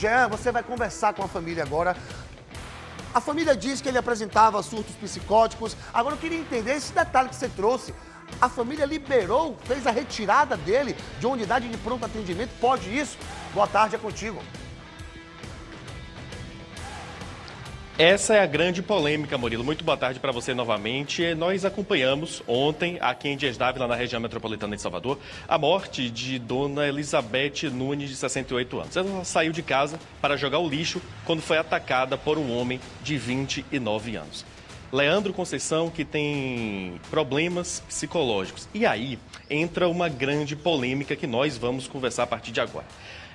Jean, você vai conversar com a família agora. A família diz que ele apresentava surtos psicóticos. Agora eu queria entender esse detalhe que você trouxe. A família liberou, fez a retirada dele de uma unidade de pronto atendimento. Pode isso? Boa tarde, é contigo. Essa é a grande polêmica, Murilo. Muito boa tarde para você novamente. Nós acompanhamos ontem, aqui em Dias Dávila, na região metropolitana de Salvador, a morte de Dona Elizabeth Nunes, de 68 anos. Ela saiu de casa para jogar o lixo quando foi atacada por um homem de 29 anos. Leandro Conceição, que tem problemas psicológicos. E aí entra uma grande polêmica que nós vamos conversar a partir de agora.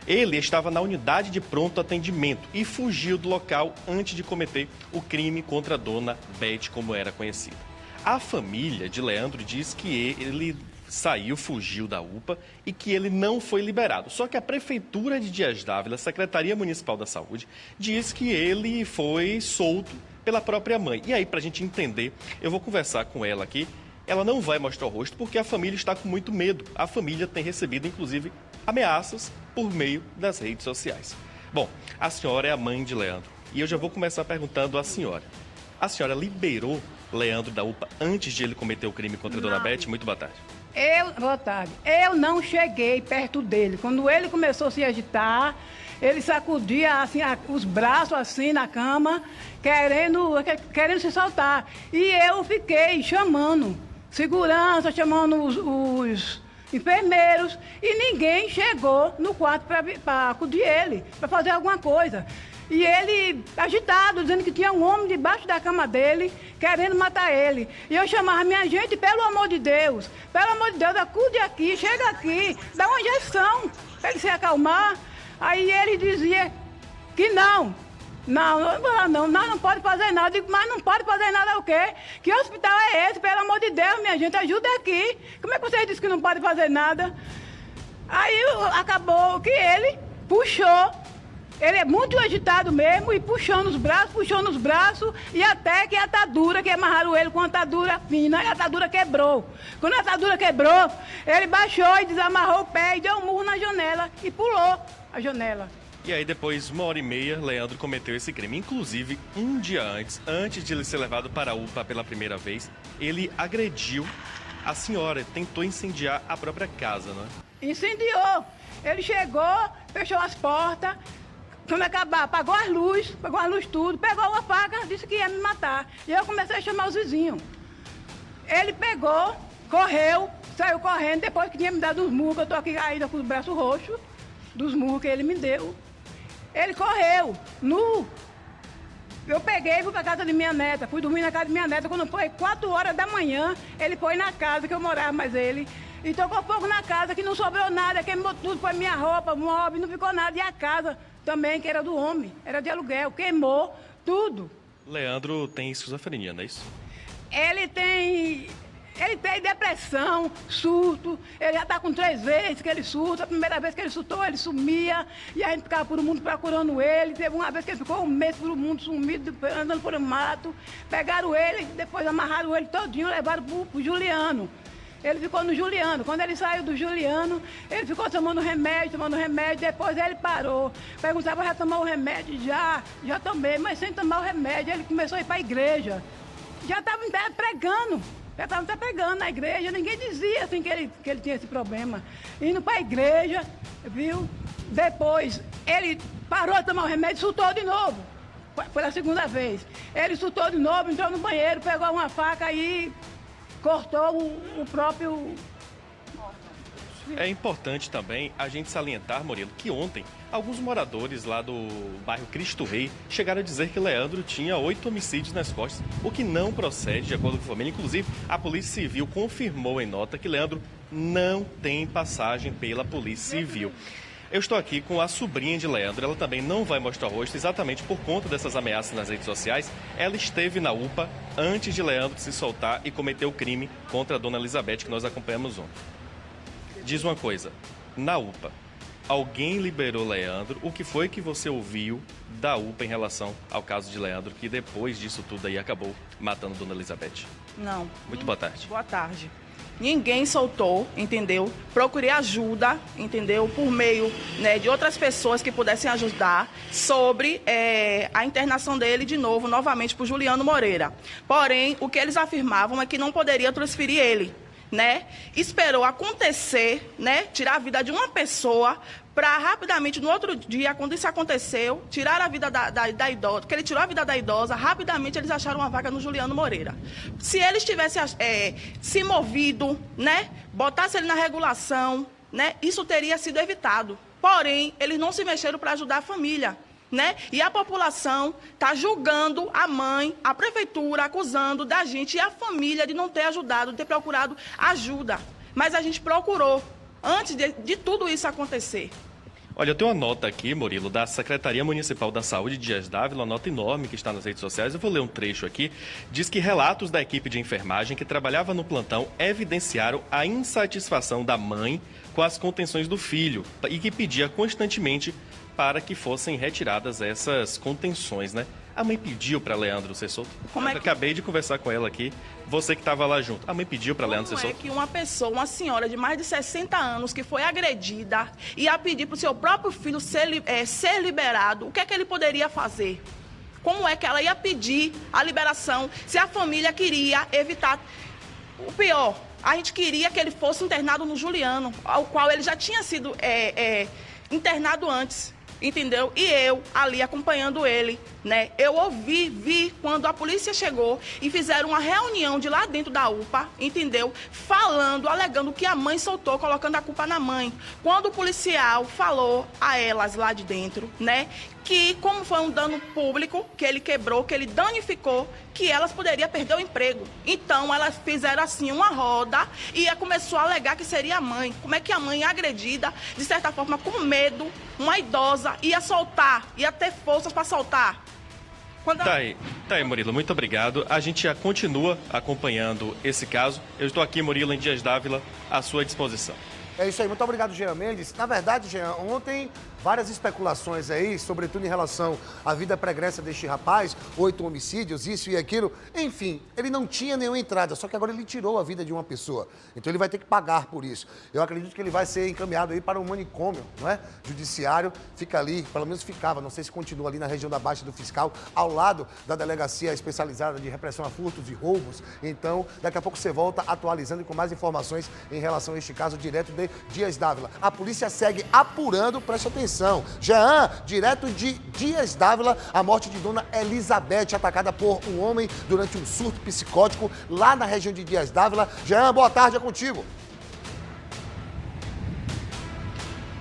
Ele estava na unidade de pronto atendimento e fugiu do local antes de cometer o crime contra a Dona Beth, como era conhecida. A família de Leandro diz que ele saiu, fugiu da UPA e que ele não foi liberado. Só que a Prefeitura de Dias Dávila, a Secretaria Municipal da Saúde, diz que ele foi solto pela própria mãe. E aí, para a gente entender, eu vou conversar com ela aqui. Ela não vai mostrar o rosto porque a família está com muito medo. A família tem recebido, inclusive, ameaças por meio das redes sociais. Bom, a senhora é a mãe de Leandro e eu já vou começar perguntando à senhora. A senhora liberou Leandro da UPA antes de ele cometer o crime contra a Dona Beth? Muito boa tarde. Boa tarde. Eu não cheguei perto dele. Quando ele começou a se agitar, ele sacudia assim, os braços assim na cama, querendo se soltar. E eu fiquei chamando segurança, chamando os enfermeiros, e ninguém chegou no quarto para acudir ele, para fazer alguma coisa. E ele, agitado, dizendo que tinha um homem debaixo da cama dele, querendo matar ele. E eu chamava, minha gente, pelo amor de Deus, acude aqui, chega aqui, dá uma injeção para ele se acalmar. Aí ele dizia que não pode fazer nada. Eu digo, mas não pode fazer nada o quê? Que hospital é esse? Pelo amor de Deus, minha gente, ajuda aqui. Como é que vocês dizem que não pode fazer nada? Aí acabou que ele puxou. Ele é muito agitado mesmo e puxando os braços, e até que a atadura, que amarraram ele com a atadura fina, a atadura quebrou. Quando a atadura quebrou, ele baixou e desamarrou o pé e deu um murro na janela e pulou a janela. E aí, depois, 1h30, Leandro cometeu esse crime. Inclusive, um dia antes de ele ser levado para a UPA pela primeira vez, ele agrediu a senhora, tentou incendiar a própria casa, não é? Incendiou. Ele chegou, fechou as portas. Quando acabar, apagou as luzes tudo, pegou uma faca, disse que ia me matar. E eu comecei a chamar os vizinhos. Ele pegou, correu, saiu correndo, depois que tinha me dado uns murros, que eu tô aqui ainda com os braços roxos, dos murros que ele me deu. Ele correu, nu. Eu peguei e fui pra casa de minha neta, fui dormir na casa de minha neta. Quando foi 4 horas da manhã, ele foi na casa que eu morava, mas ele... E tocou fogo na casa, que não sobrou nada, queimou tudo, foi minha roupa, móvel, não ficou nada. E a casa também, que era do homem, era de aluguel, queimou tudo. Leandro tem esquizofrenia, não é isso? Ele tem depressão, surto. Ele já está com 3 vezes que ele surta. A primeira vez que ele surtou, ele sumia. E a gente ficava por o mundo procurando ele. Teve uma vez que ele ficou um mês por o mundo sumido, andando por um mato. Pegaram ele, depois amarraram ele todinho, levaram pro Juliano. Ele ficou no Juliano. Quando ele saiu do Juliano, ele ficou tomando remédio. Depois ele parou. Perguntava, já tomou o remédio? Já tomei, mas sem tomar o remédio. Ele começou a ir para a igreja. Já estava pregando. Já estava até pregando na igreja. Ninguém dizia assim que ele tinha esse problema. Indo para a igreja, viu? Depois ele parou de tomar o remédio e surtou de novo. Pela segunda vez. Ele surtou de novo, entrou no banheiro, pegou uma faca e cortou o próprio... É importante também a gente salientar, Murilo, que ontem alguns moradores lá do bairro Cristo Rei chegaram a dizer que Leandro tinha 8 homicídios nas costas, o que não procede, de acordo com a família. Inclusive, a Polícia Civil confirmou em nota que Leandro não tem passagem pela Polícia Civil. Eu estou aqui com a sobrinha de Leandro, ela também não vai mostrar o rosto exatamente por conta dessas ameaças nas redes sociais. Ela esteve na UPA antes de Leandro se soltar e cometer o crime contra a Dona Elizabeth, que nós acompanhamos ontem. Diz uma coisa, na UPA, alguém liberou Leandro? O que foi que você ouviu da UPA em relação ao caso de Leandro, que depois disso tudo aí acabou matando a Dona Elizabeth? Não. Muito boa tarde. Boa tarde. ninguém soltou, entendeu? Procurei ajuda, entendeu? Por meio, né, de outras pessoas que pudessem ajudar sobre a internação dele novamente para o Juliano Moreira. Porém, o que eles afirmavam é que não poderia transferir ele, né? Esperou acontecer, né? Tirar a vida de uma pessoa para rapidamente, no outro dia, quando isso aconteceu, tirar a vida da idosa, porque ele tirou a vida da idosa, rapidamente eles acharam uma vaga no Juliano Moreira. Se eles tivessem se movido, né? Botasse ele na regulação, né? Isso teria sido evitado. Porém, eles não se mexeram para ajudar a família, né? E a população está julgando a mãe, a prefeitura, acusando da gente e a família de não ter ajudado, de ter procurado ajuda. Mas a gente procurou, antes de tudo isso acontecer. Olha, eu tenho uma nota aqui, Murilo, da Secretaria Municipal da Saúde de Dias Dávila, uma nota enorme que está nas redes sociais. Eu vou ler um trecho aqui. Diz que relatos da equipe de enfermagem que trabalhava no plantão evidenciaram a insatisfação da mãe com as contenções do filho e que pedia constantemente para que fossem retiradas essas contenções, né? A mãe pediu para Leandro ser solto. Como é que... Acabei de conversar com ela aqui, você que estava lá junto. A mãe pediu para Leandro ser solto. Como é que uma pessoa, uma senhora de mais de 60 anos que foi agredida, ia pedir para o seu próprio filho ser liberado? O que é que ele poderia fazer? Como é que ela ia pedir a liberação se a família queria evitar? O pior, a gente queria que ele fosse internado no Juliano, ao qual ele já tinha sido internado antes. Entendeu? E eu ali acompanhando ele, né? Eu vi quando a polícia chegou e fizeram uma reunião de lá dentro da UPA, entendeu? Falando, alegando que a mãe soltou, colocando a culpa na mãe. Quando o policial falou a elas lá de dentro, né? Que como foi um dano público, que ele quebrou, que ele danificou, que elas poderiam perder o emprego. Então, elas fizeram assim uma roda e começou a alegar que seria a mãe. Como é que a mãe, agredida, de certa forma, com medo, uma idosa, ia soltar, ia ter forças para soltar? Tá aí, Murilo, muito obrigado. A gente já continua acompanhando esse caso. Eu estou aqui, Murilo, em Dias Dávila, à sua disposição. É isso aí, muito obrigado, Jean Mendes. Na verdade, Jean, ontem várias especulações aí, sobretudo em relação à vida pregressa deste rapaz, 8 homicídios, isso e aquilo. Enfim, ele não tinha nenhuma entrada, só que agora ele tirou a vida de uma pessoa. Então ele vai ter que pagar por isso. Eu acredito que ele vai ser encaminhado aí para um manicômio, não é? Judiciário, fica ali, pelo menos ficava, não sei se continua ali na região da Baixa do Fiscal, ao lado da delegacia especializada de repressão a furtos e roubos. Então, daqui a pouco você volta atualizando e com mais informações em relação a este caso direto de Dias Dávila. A polícia segue apurando, preste atenção. Jean, direto de Dias Dávila, a morte de Dona Elizabeth, atacada por um homem durante um surto psicótico lá na região de Dias Dávila. Jean, boa tarde, é contigo.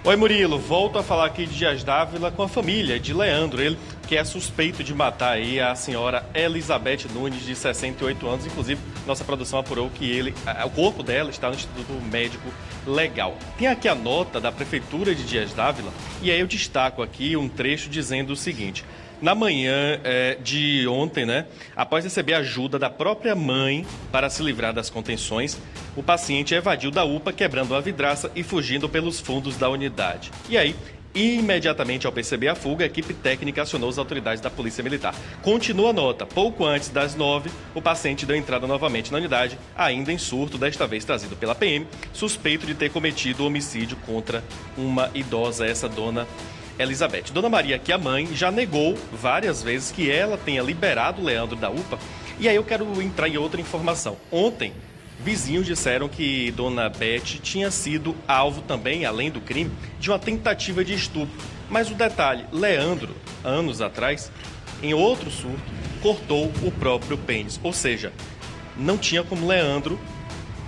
Oi, Murilo, volto a falar aqui de Dias Dávila com a família de Leandro, ele que é suspeito de matar aí a senhora Elizabeth Nunes, de 68 anos. Inclusive, nossa produção apurou que o corpo dela está no Instituto Médico Legal. Tem aqui a nota da Prefeitura de Dias Dávila, e aí eu destaco aqui um trecho dizendo o seguinte: na manhã de ontem, né, após receber ajuda da própria mãe para se livrar das contenções, o paciente evadiu da UPA, quebrando a vidraça e fugindo pelos fundos da unidade. E aí, imediatamente ao perceber a fuga, a equipe técnica acionou as autoridades da Polícia Militar. Continua a nota. Pouco antes das 9, o paciente deu entrada novamente na unidade, ainda em surto, desta vez trazido pela PM, suspeito de ter cometido homicídio contra uma idosa, essa dona Elizabeth. Dona Maria, que a mãe, já negou várias vezes que ela tenha liberado o Leandro da UPA. E aí eu quero entrar em outra informação. Ontem, vizinhos disseram que Dona Beth tinha sido alvo também, além do crime, de uma tentativa de estupro. Mas o detalhe, Leandro, anos atrás, em outro surto, cortou o próprio pênis. Ou seja, não tinha como Leandro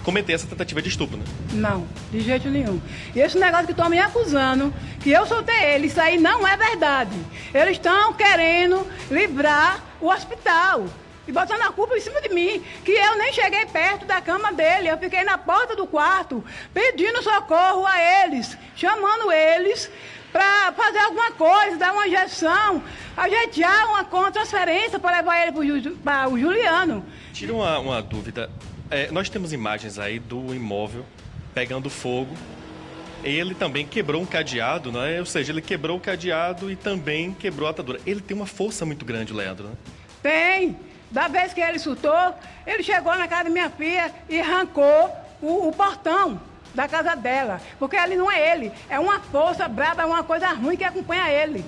cometer essa tentativa de estupro, né? Não, de jeito nenhum. E esse negócio que estão me acusando, que eu soltei ele, isso aí não é verdade. Eles estão querendo livrar o hospital e botando a culpa em cima de mim, que eu nem cheguei perto da cama dele, eu fiquei na porta do quarto, pedindo socorro a eles, chamando eles para fazer alguma coisa, dar uma injeção, ajeitar uma transferência para levar ele para o Juliano. Tira uma dúvida. Nós temos imagens aí do imóvel pegando fogo. Ele também quebrou um cadeado, né? Ou seja, ele quebrou o cadeado e também quebrou a atadura. Ele tem uma força muito grande, Leandro, né? Tem. Da vez que ele surtou, ele chegou na casa da minha filha e arrancou o portão da casa dela, porque ali não é ele, é uma força braba, é uma coisa ruim que acompanha ele.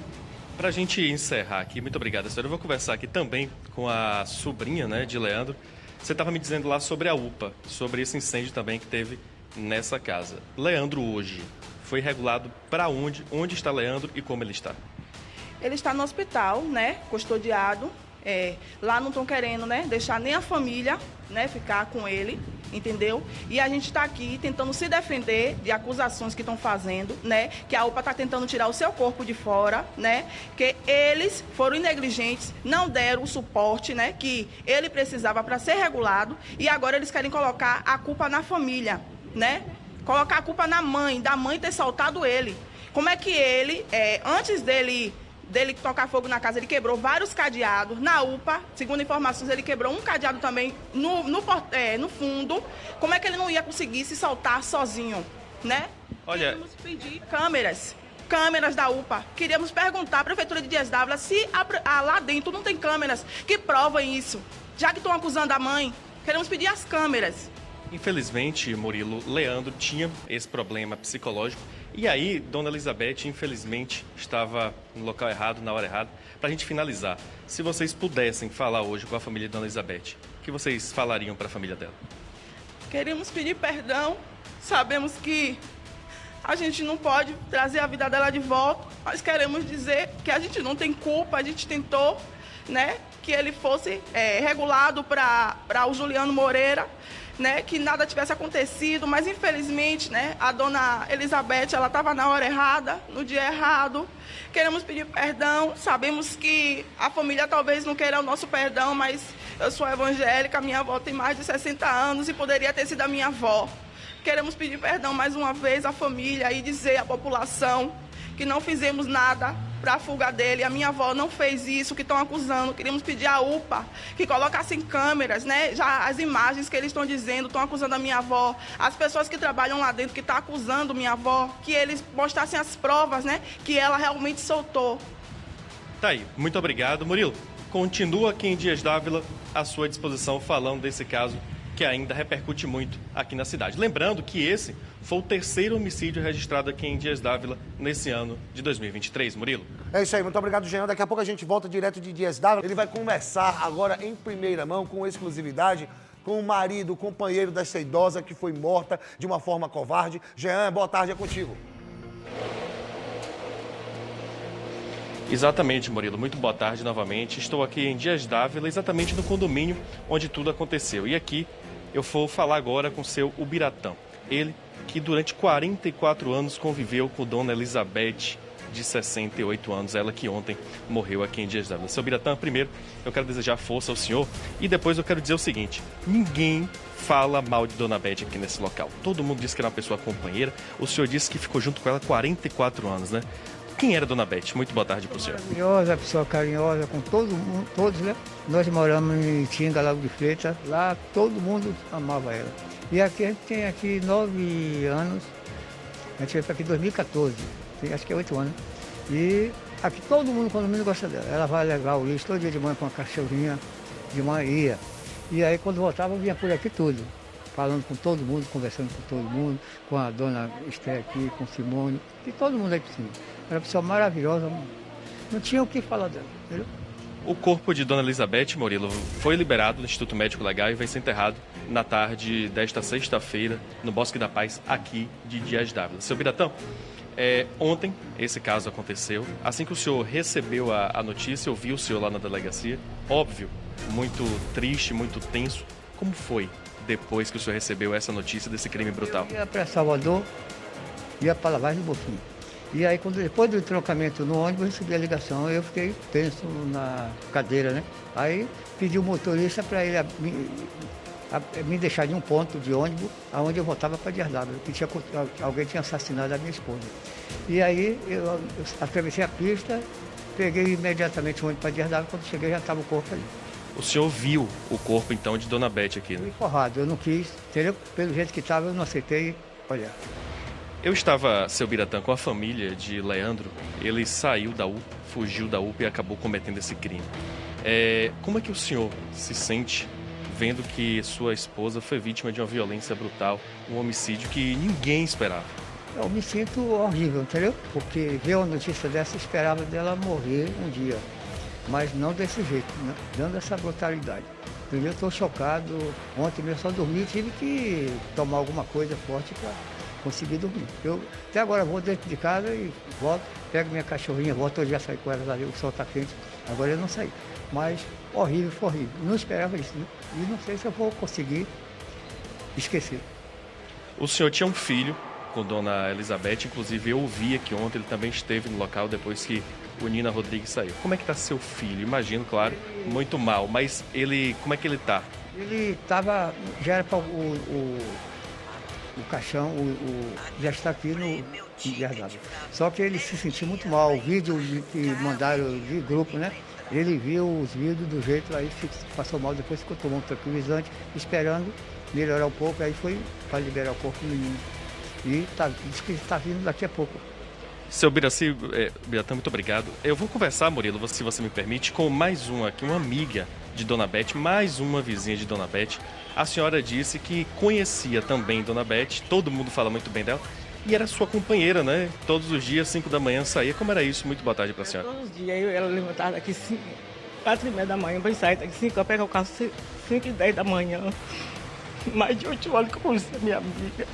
Para a gente encerrar aqui, muito obrigado, senhora. Eu vou conversar aqui também com a sobrinha, né, de Leandro. Você estava me dizendo lá sobre a UPA, sobre esse incêndio também que teve nessa casa. Leandro hoje foi regulado para onde? Onde está Leandro e como ele está? Ele está no hospital, né, custodiado. Lá não estão querendo, né, deixar nem a família, né, ficar com ele, entendeu? E a gente está aqui tentando se defender de acusações que estão fazendo, né, que a UPA está tentando tirar o seu corpo de fora, né, que eles foram negligentes, não deram o suporte, né, que ele precisava para ser regulado e agora eles querem colocar a culpa na família, né, colocar a culpa na mãe, da mãe ter soltado ele. Como é que ele, antes dele tocar fogo na casa, ele quebrou vários cadeados. Na UPA, segundo informações, ele quebrou um cadeado também no fundo. Como é que ele não ia conseguir se soltar sozinho, né? Olha, queríamos pedir câmeras da UPA. Queríamos perguntar à Prefeitura de Dias d'Ávila se lá dentro não tem câmeras que provem isso. Já que estão acusando a mãe, queremos pedir as câmeras. Infelizmente, Murilo, Leandro tinha esse problema psicológico. E aí, Dona Elizabeth, infelizmente, estava no local errado, na hora errada. Para a gente finalizar, se vocês pudessem falar hoje com a família de Dona Elizabeth, o que vocês falariam para a família dela? Queremos pedir perdão. Sabemos que a gente não pode trazer a vida dela de volta. Mas queremos dizer que a gente não tem culpa. A gente tentou, né, que ele fosse regulado para o Juliano Moreira, né, que nada tivesse acontecido, mas infelizmente, né, a Dona Elizabeth, ela estava na hora errada, no dia errado. Queremos pedir perdão, sabemos que a família talvez não queira o nosso perdão, mas eu sou evangélica, minha avó tem mais de 60 anos e poderia ter sido a minha avó. Queremos pedir perdão mais uma vez à família e dizer à população que não fizemos nada para a fuga dele. A minha avó não fez isso que estão acusando. Queríamos pedir à UPA que colocassem câmeras, né? Já as imagens que eles estão dizendo, estão acusando a minha avó. As pessoas que trabalham lá dentro que estão acusando minha avó, que eles mostrassem as provas, né? Que ela realmente soltou. Tá aí, muito obrigado. Murilo, continua aqui em Dias d'Ávila à sua disposição falando desse caso que ainda repercute muito aqui na cidade. Lembrando que esse foi o terceiro homicídio registrado aqui em Dias d'Ávila nesse ano de 2023. Murilo. É isso aí, muito obrigado, Jean. Daqui a pouco a gente volta direto de Dias d'Ávila. Ele vai conversar agora em primeira mão, com exclusividade, com o marido, o companheiro dessa idosa que foi morta de uma forma covarde. Jean, boa tarde, é contigo. Exatamente, Murilo. Muito boa tarde novamente. Estou aqui em Dias d'Ávila, exatamente no condomínio onde tudo aconteceu. E aqui eu vou falar agora com o seu Ubiratã. Ele que durante 44 anos conviveu com Dona Elizabeth, de 68 anos, ela que ontem morreu aqui em Dias d'Ávila. Seu Ubiratã, primeiro eu quero desejar força ao senhor e depois eu quero dizer o seguinte: ninguém fala mal de Dona Beth aqui nesse local. Todo mundo disse que era uma pessoa companheira. O senhor disse que ficou junto com ela 44 anos, né? Quem era Dona Beth? Muito boa tarde para o senhor. Maravilhosa, pessoa carinhosa com todo mundo, todos, né? Nós moramos em Tinga, Lago de Freitas, lá todo mundo amava ela. E aqui a gente tem aqui 9 anos, a gente veio para aqui em 2014, acho que é 8 anos. E aqui todo mundo, quando mundo gosta dela. Ela vai levar o lixo todo dia de manhã com uma cachorrinha, de manhã ia. E aí quando voltava, vinha por aqui tudo, falando com todo mundo, conversando com todo mundo, com a dona Esther aqui, com Simone, e todo mundo aí por cima. Era uma pessoa maravilhosa, não tinha o que falar dela, entendeu? O corpo de Dona Elizabeth, Murilo, foi liberado do Instituto Médico Legal e vai ser enterrado na tarde desta sexta-feira no Bosque da Paz, aqui de Dias d'Ávila. Seu Biratão, ontem esse caso aconteceu. Assim que o senhor recebeu a notícia, eu vi o senhor lá na delegacia. Óbvio, muito triste, muito tenso. Como foi depois que o senhor recebeu essa notícia desse crime brutal? Eu ia para Salvador, ia para Lavagem do Boquim. E aí, depois do trocamento no ônibus, eu recebi a ligação, eu fiquei tenso na cadeira, né? Aí pedi o motorista para ele me deixar em um ponto de ônibus, onde eu voltava para Dias d'Ávila, que alguém tinha assassinado a minha esposa. E aí eu atravessei a pista, peguei imediatamente o ônibus para Dias d'Ávila, quando cheguei já estava o corpo ali. O senhor viu o corpo, então, de Dona Beth aqui, né? Fui forrado, eu não quis, entendeu? Pelo jeito que estava, eu não aceitei olhar. Eu estava, seu Biratã, com a família de Leandro. Ele saiu da UPA, fugiu da UPA e acabou cometendo esse crime. Como é que o senhor se sente vendo que sua esposa foi vítima de uma violência brutal, um homicídio que ninguém esperava. Eu me sinto horrível, entendeu? Porque ver uma notícia dessa, eu esperava dela morrer um dia. Mas não desse jeito, né? Dando essa brutalidade. Primeiro, eu estou chocado. Ontem mesmo só dormi, tive que tomar alguma coisa forte para conseguir dormir. Eu até agora vou dentro de casa e volto, pego minha cachorrinha, volto, eu já saí com ela ali, o sol está quente, agora eu não saí. Mas horrível, foi horrível. Não esperava isso, né? E não sei se eu vou conseguir esquecer. O senhor tinha um filho com Dona Elizabeth, inclusive eu ouvi que ontem ele também esteve no local depois que o Nina Rodrigues saiu. Como é que está seu filho? Imagino, claro, muito mal, mas como é que ele está? Ele estava, já era para o caixão, já está aqui no guardado. Só que ele se sentiu muito mal. O vídeo que mandaram de grupo, né? Ele viu os vídeos do jeito, aí passou mal, depois ficou tomando um tranquilizante, esperando melhorar um pouco, aí foi para liberar o corpo do menino. E diz que está vindo daqui a pouco. Seu Biraci, Biratã, muito obrigado. Eu vou conversar, Murilo, se você me permite, com mais uma aqui, uma amiga de Dona Beth, mais uma vizinha de Dona Beth. A senhora disse que conhecia também Dona Beth, todo mundo fala muito bem dela, e era sua companheira, né? Todos os dias, 5 da manhã, saía. Como era isso? Muito boa tarde para a senhora. Todos os dias, ela levantava daqui 4h30 da manhã, para sair daqui 5, eu pego o carro 5h10 da manhã. Mais de 8 anos que eu conheci a minha amiga.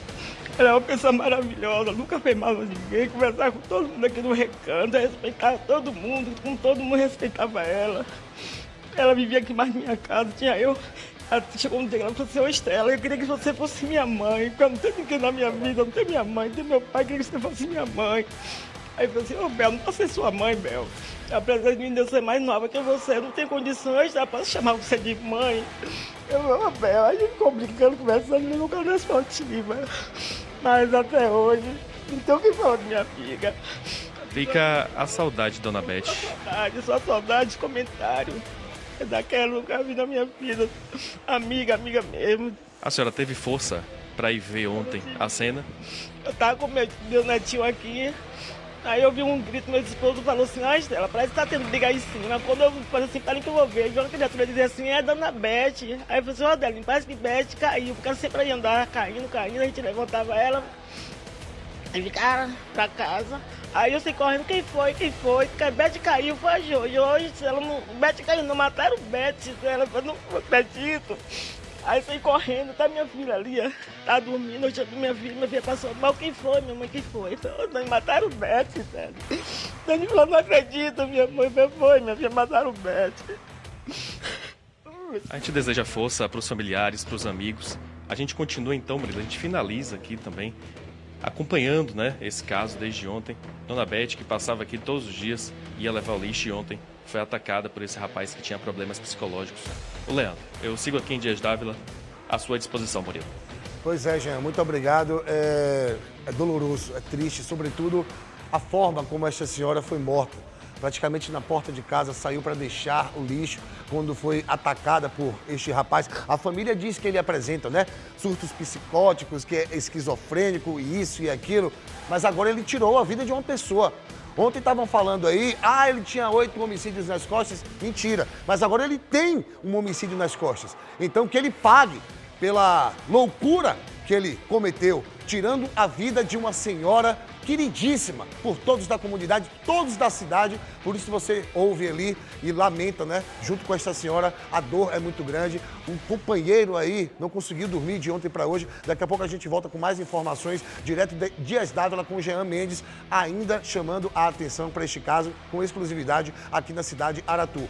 Ela é uma pessoa maravilhosa, nunca fez mal a ninguém, conversava com todo mundo aqui no recanto, respeitava todo mundo, com todo mundo respeitava ela. Ela vivia aqui mais na minha casa, tinha eu. Ela chegou um dia, ela falou assim, ô Estela, eu queria que você fosse minha mãe, porque eu não tenho ninguém na minha vida, não tenho minha mãe, não tenho meu pai, eu queria que você fosse minha mãe. Aí eu falei assim, ô Bel, não posso ser sua mãe, Bel. Apesar de eu ser mais nova que você, eu não tenho condições, já posso chamar você de mãe. Eu falei, ô Bel, a gente ficou brincando, conversando, ele nunca respondia. Mas até hoje, não tem o que falar de minha amiga. Fica a saudade, Dona Beth. Só saudade de comentário. É daquela que eu nunca vi na minha vida. Amiga mesmo. A senhora teve força para ir ver ontem a cena? Eu tava com meu netinho aqui, aí eu vi um grito, meu esposo falou assim, Estela, parece que tá tendo briga aí em cima. Quando eu falei assim, peraí que eu vou ver, eu vi uma criatura dizer assim, é a Dona Beth. Aí eu falei assim, Adeline, parece que Beth caiu, porque ela sempre ia andar caindo, a gente levantava ela e ficava pra casa. Aí eu saí correndo, quem foi? Porque a Beth caiu, foi a Jojo. Hoje, ela não, Beth caiu, não mataram Beth, ela falou, não acredito. Aí saí correndo, tá minha filha ali, ó, tá dormindo, eu chamo minha filha passou mal, quem foi, minha mãe, quem foi? Falei, mataram o Beth, velho. Dani falou, não acredito, minha mãe, foi, minha filha, mataram o Beth. A gente deseja força para os familiares, para os amigos. A gente continua então, Murilo, a gente finaliza aqui também, acompanhando, né, esse caso desde ontem. Dona Beth, que passava aqui todos os dias, ia levar o lixo e ontem foi atacada por esse rapaz que tinha problemas psicológicos. O Leandro, eu sigo aqui em Dias Dávila, à sua disposição, Murilo. Pois é, Jean, muito obrigado. É doloroso, é triste, sobretudo a forma como esta senhora foi morta. Praticamente na porta de casa, saiu para deixar o lixo quando foi atacada por este rapaz. A família diz que ele apresenta, né, surtos psicóticos, que é esquizofrênico, isso e aquilo, mas agora ele tirou a vida de uma pessoa. Ontem estavam falando aí, ele tinha 8 homicídios nas costas. Mentira, mas agora ele tem um homicídio nas costas. Então que ele pague pela loucura que ele cometeu, tirando a vida de uma senhora queridíssima por todos da comunidade, todos da cidade. Por isso você ouve ali e lamenta, né? Junto com esta senhora, a dor é muito grande. Um companheiro aí não conseguiu dormir de ontem para hoje. Daqui a pouco a gente volta com mais informações direto de Dias Dávila com o Jean Mendes, ainda chamando a atenção para este caso com exclusividade aqui na cidade Aratu.